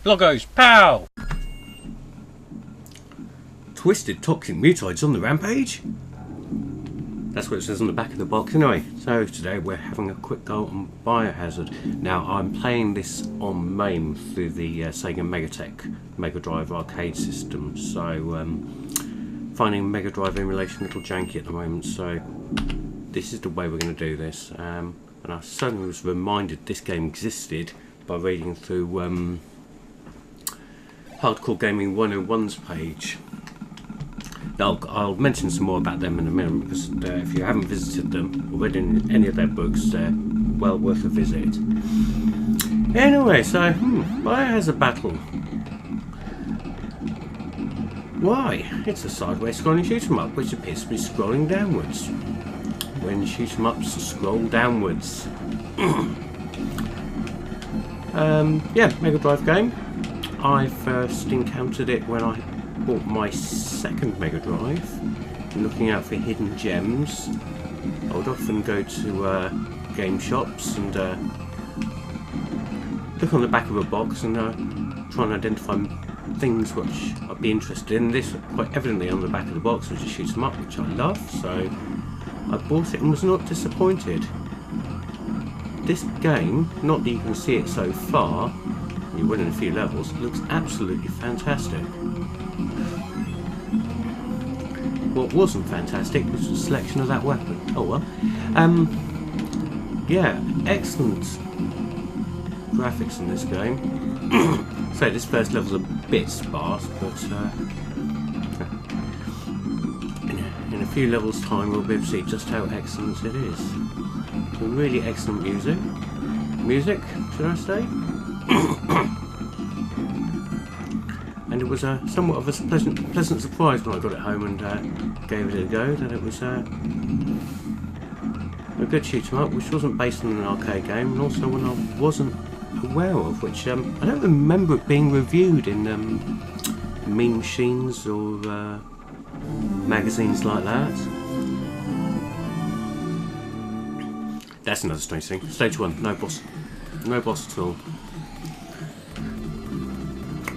Bloggos, POW! Twisted Toxic Mutoids on the rampage? That's what it says on the back of the box anyway. So today we're having a quick go on Biohazard. Now I'm playing this on MAME through the Sega Megatech Mega Drive arcade system. So finding Mega Drive emulation a little janky at the moment, so this is the way we're going to do this. And I certainly was reminded this game existed by reading through Hardcore Gaming 101's page. Now, I'll mention some more about them in a minute, because if you haven't visited them or read any of their books, they're well worth a visit. Anyway, so Biohazard Battle. Why? It's a sideways scrolling shoot 'em up, which appears to be scrolling downwards. When shoot 'em ups scroll downwards. Yeah, Mega Drive game. I first encountered it when I bought my second Mega Drive, looking out for hidden gems. I would often go to game shops and look on the back of a box and try and identify things which I'd be interested in. This quite evidently on the back of the box was a shoot 'em up, which I love, so I bought it and was not disappointed. This game, not that you can see it so far, you win in a few levels, looks absolutely fantastic. What wasn't fantastic was the selection of that weapon. Oh well. Yeah, excellent graphics in this game. So this first level's a bit sparse, but in a few levels' time we'll be able to see just how excellent it is. Some really excellent music, should I say? And it was somewhat of a pleasant surprise when I got it home and gave it a go, that it was a good shoot 'em up, which wasn't based on an arcade game, and also one I wasn't aware of, which I don't remember it being reviewed in Mean Machines or magazines like that. That's another strange thing. Stage 1, no boss at all.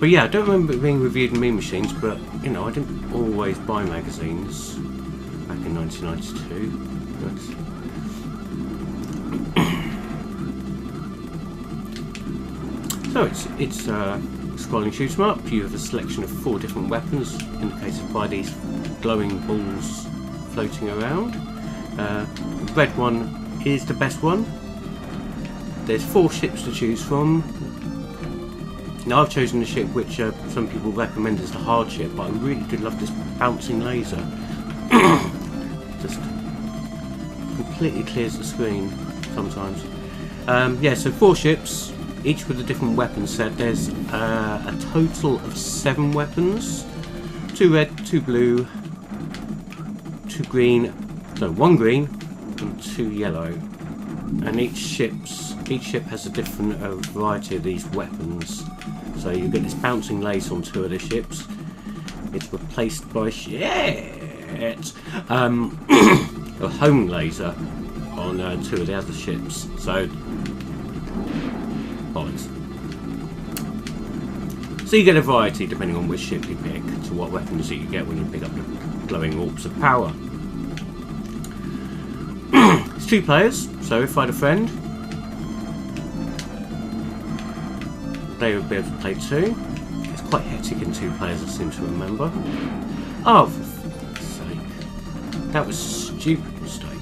But yeah, I don't remember it being reviewed in Mean Machines, but you know, I didn't always buy magazines back in 1992. So it's scrolling shoot 'em up. You have a selection of 4 different weapons, indicated by these glowing balls floating around. The red one is the best one. There's 4 ships to choose from. Now I've chosen the ship which some people recommend as the hard ship, but I really do love this bouncing laser. Just completely clears the screen sometimes. Yeah, so 4 ships, each with a different weapon set. There's a total of 7 weapons. 2 red, 2 blue, 2 green, no, 1 green and 2 yellow. And each ship has a different variety of these weapons. So you get this bouncing laser on 2 of the ships. It's replaced by a homing laser on 2 of the other ships. So bollocks. So you get a variety depending on which ship you pick, to what weapons that you get when you pick up the glowing orbs of power. It's 2 players, so if I had a friend, they would be able to play 2. It's quite hectic in 2 players, I seem to remember. Oh, for fuck's sake. That was a stupid mistake.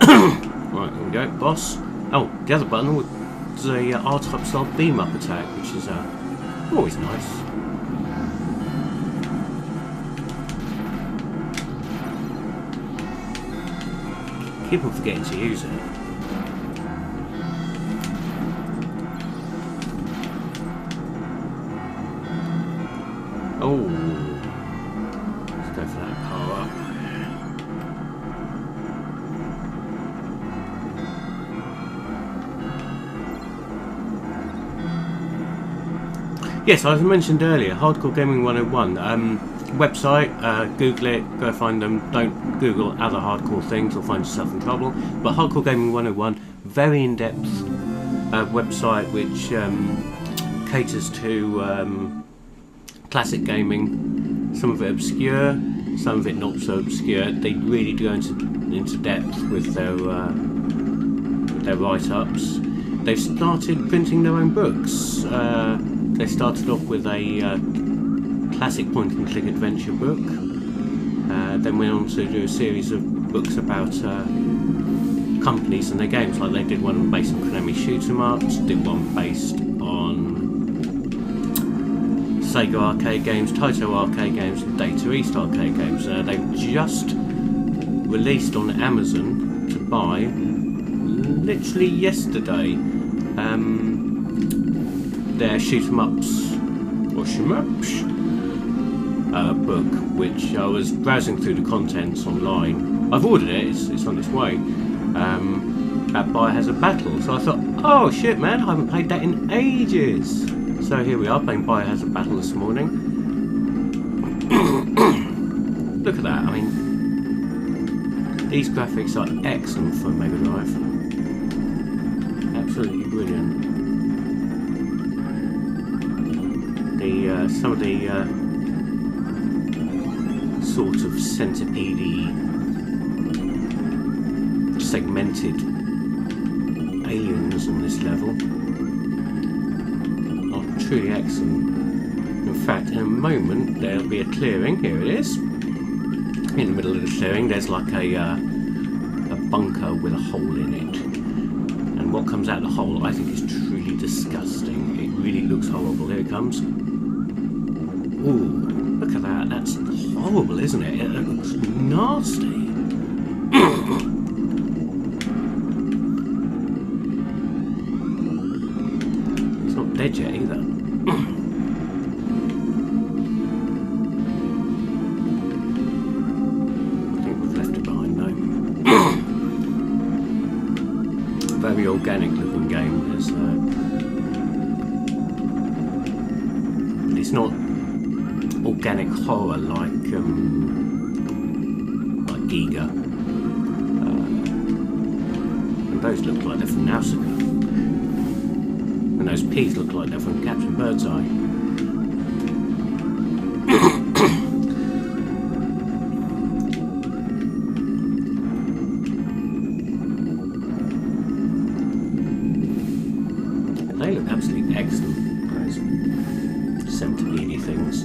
Right, there we go, boss. Oh, the other button was a R-type style beam-up attack, which is always nice. Keep on forgetting to use it. Oh, let's go for that power up. Yes, as I mentioned earlier, Hardcore Gaming 101 website. Google it, go find them. Don't Google other hardcore things, you'll find yourself in trouble. But Hardcore Gaming 101, very in-depth website which caters to classic gaming, some of it obscure, some of it not so obscure. They really go into depth with their write-ups. They've started printing their own books. They started off with a classic point-and-click adventure book, then went on to do a series of books about companies and their games. Like they did one based on Konami shoot 'em ups, did one based on Sega arcade games, Taito arcade games, and Data East arcade games. They've just released on Amazon to buy, literally yesterday, their shoot 'em ups book, which I was browsing through the contents online. I've ordered it, it's on its way, at Biohazard Battle. So I thought, oh shit man, I haven't played that in ages. So here we are playing Biohazard Battle this morning. Look at that, I mean, these graphics are excellent for a Mega Drive. Absolutely brilliant. Some of the sort of centipede-y, segmented aliens on this level are truly excellent. In fact, in a moment there'll be a clearing. Here it is. In the middle of the clearing there's like a bunker with a hole in it, and what comes out of the hole I think is truly disgusting. It really looks horrible. Here it comes. Ooh, look at that. That's horrible, isn't it? It looks nasty. It's not dead yet either. I think we've left it behind though. Very organic looking game. It's not organic horror like Giga. And those look like they're from Nausicaa. And those peas look like they're from Captain Birdseye. They look absolutely excellent, those centipede things.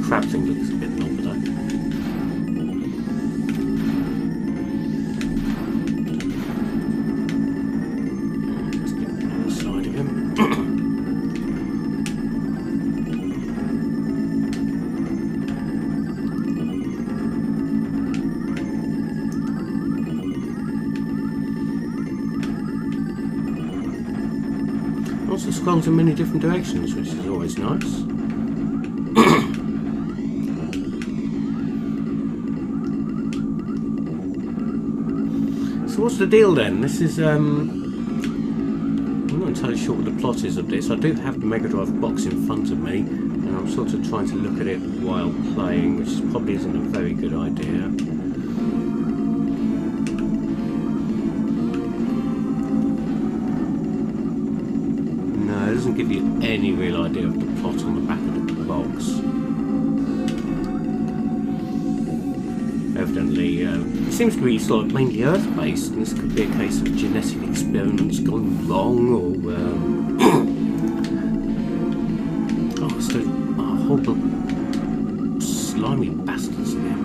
Crab thing looks a bit long though. Let's get the other side of him. Also scrolls in many different directions, which is always nice. So what's the deal then? This is, I'm not entirely sure what the plot is of this. I do have the Mega Drive box in front of me, and I'm sort of trying to look at it while playing, which probably isn't a very good idea. No, it doesn't give you any real idea of the plot on the back of the box. Evidently, it seems to be sort of mainly Earth-based, and this could be a case of genetic experiments gone wrong, or oh, it's those horrible, slimy bastards again.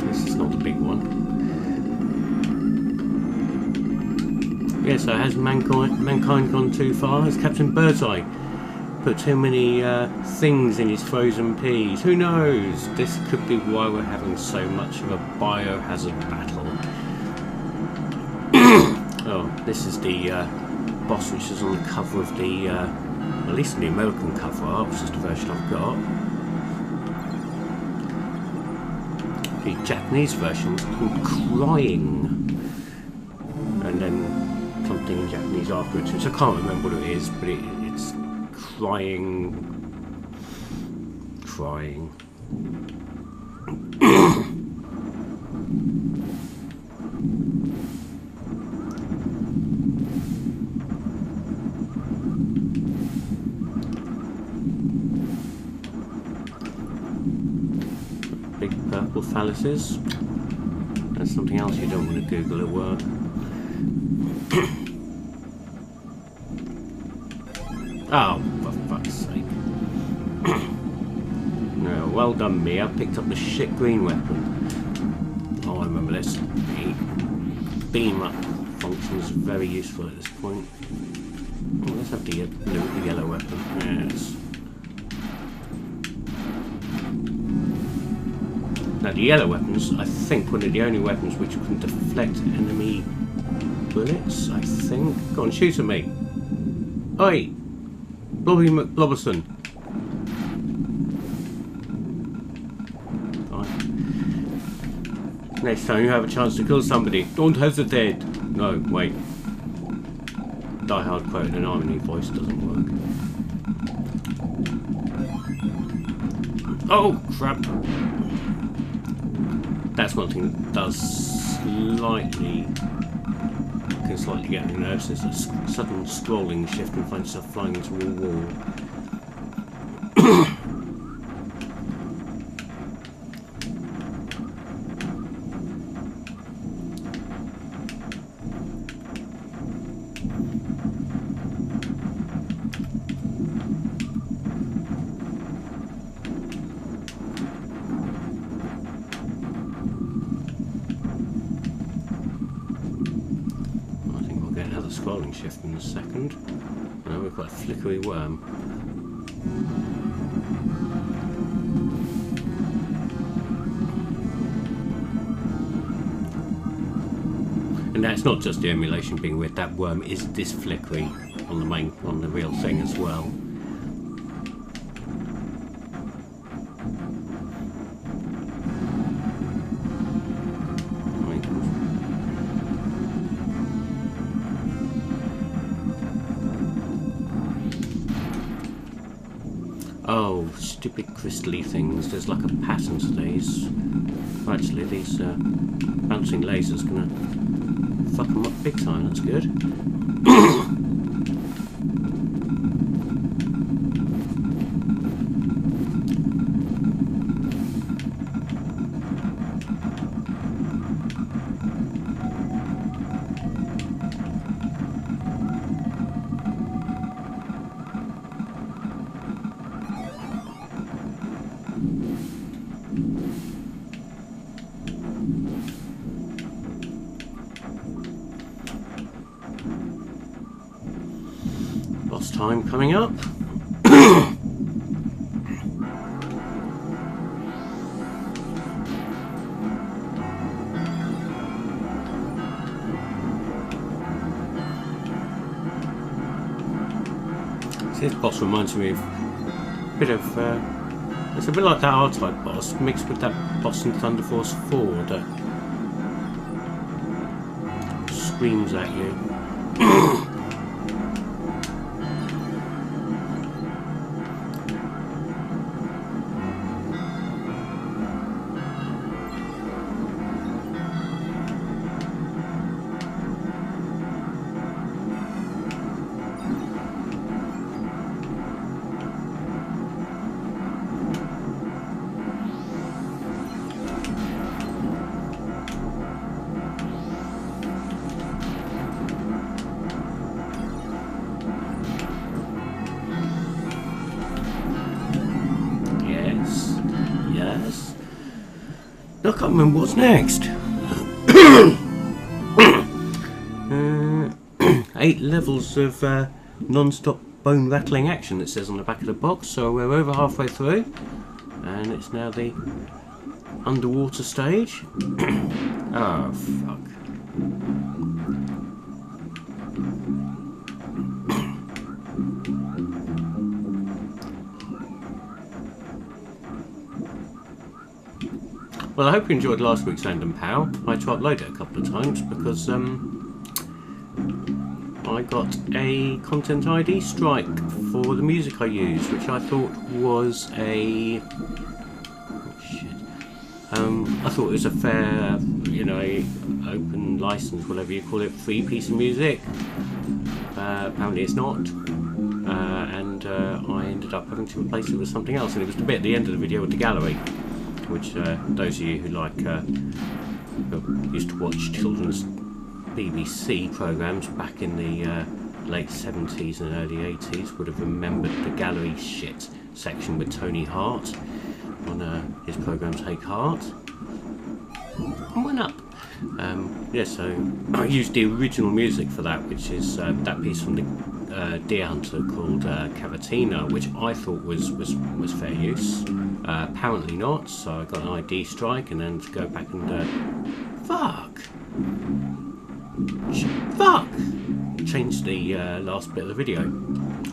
This is not the big one. Yeah, so has mankind gone too far? Has Captain Birdseye put too many things in his frozen peas? Who knows? This could be why we're having so much of a biohazard battle. Oh, this is the boss which is on the cover of the, at least in the American cover art, which is the version I've got. The Japanese version is called Crying, and then something in Japanese afterwards, which I can't remember what it is, but it's crying. phalluses. That's something else you don't want to Google at work. Oh, for fuck's sake. No, well done me, I picked up the shit green weapon. Oh, I remember this. The beam up function is very useful at this point. Oh, let's have the yellow weapon. Yes. Now the yellow weapons, I think, one of the only weapons which can deflect enemy bullets, I think. Go on, shoot at me. Oi! Blobby McBlobberson. Right. Next time you have a chance to kill somebody, don't hesitate. No, wait. Die Hard quoted an Harmony voice doesn't work. Oh, crap. That's one thing that does can slightly get on your nerves. There's a sudden scrolling shift and find yourself flying into a wall. Scrolling shift in a second. Now we've got a flickery worm. And that's not just the emulation being weird, that worm is this flickery on the real thing as well. Oh, stupid crystally things. There's like a pattern to these. Actually, these bouncing lasers gonna fuck them up big time. That's good. Boss time coming up. This boss reminds me of a bit of it's a bit like that R-Type boss mixed with that boss in Thunder Force 4 that screams at you. I can't remember what's next. 8 levels of non-stop bone rattling action, it says on the back of the box, so we're over halfway through and it's now the underwater stage. Oh fuck. Well, I hope you enjoyed last week's Random POW. I had to upload it a couple of times because I got a content ID strike for the music I use, which I thought was a... oh, shit. I thought it was a fair, you know, open license, whatever you call it, free piece of music. Apparently it's not. And I ended up having to replace it with something else, and it was the bit at the end of the video with the gallery. which those of you who like who used to watch children's BBC programmes back in the late 70s and early 80s would have remembered the gallery shit section with Tony Hart on his programme Take Heart. And went up. Yeah, so I used the original music for that, which is that piece from the Deer Hunter called Cavatina, which I thought was fair use. Apparently not, so I got an ID strike and then to go back and fuck! Change the last bit of the video.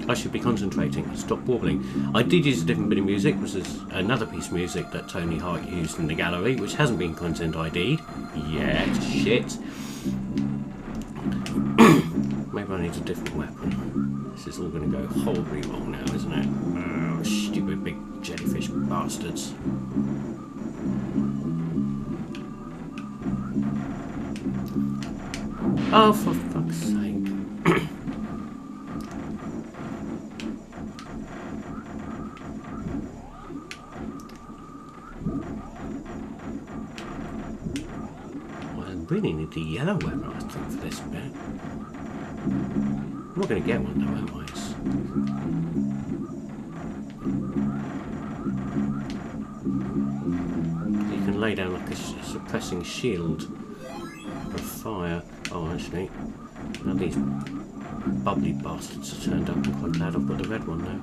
I should be concentrating. Stop warbling. I did use a different bit of music, which is another piece of music that Tony Hart used in the gallery, which hasn't been content ID'd yet. Shit. Maybe I need a different weapon. This is all going to go horribly wrong now, isn't it? Oh, stupid big jellyfish bastards. Oh, for fuck's sake. I really need the yellow weapon, I think, for this bit. I'm not going to get one though, am I? You can lay down like a suppressing shield of fire. Oh, actually, now these bubbly bastards have turned up. I'm quite glad I've got the red one now.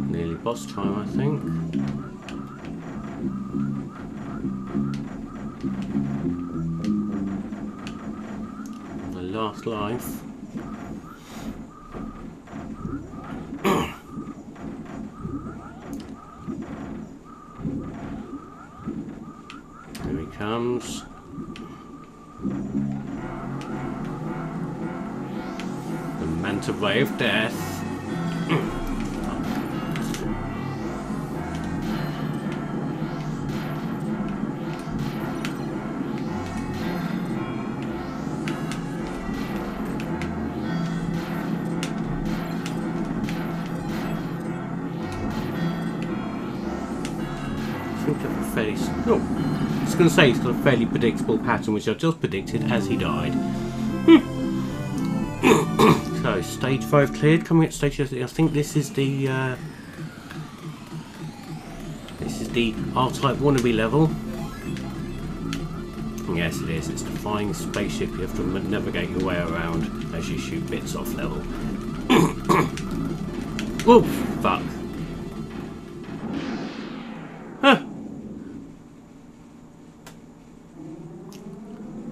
Nearly boss time, I think. The last life. Here he comes. The manta ray of death. I was going to say he's got a fairly predictable pattern, which I just predicted as he died. So stage 5 cleared. Coming at stage 6, I think this is the R-Type wannabe level. Yes, it is. It's the flying spaceship you have to navigate your way around as you shoot bits off level. Oh, fuck. Huh.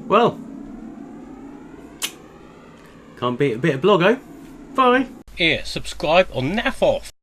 Well, can't beat a bit of bloggo. Bye. Here, subscribe or naff off.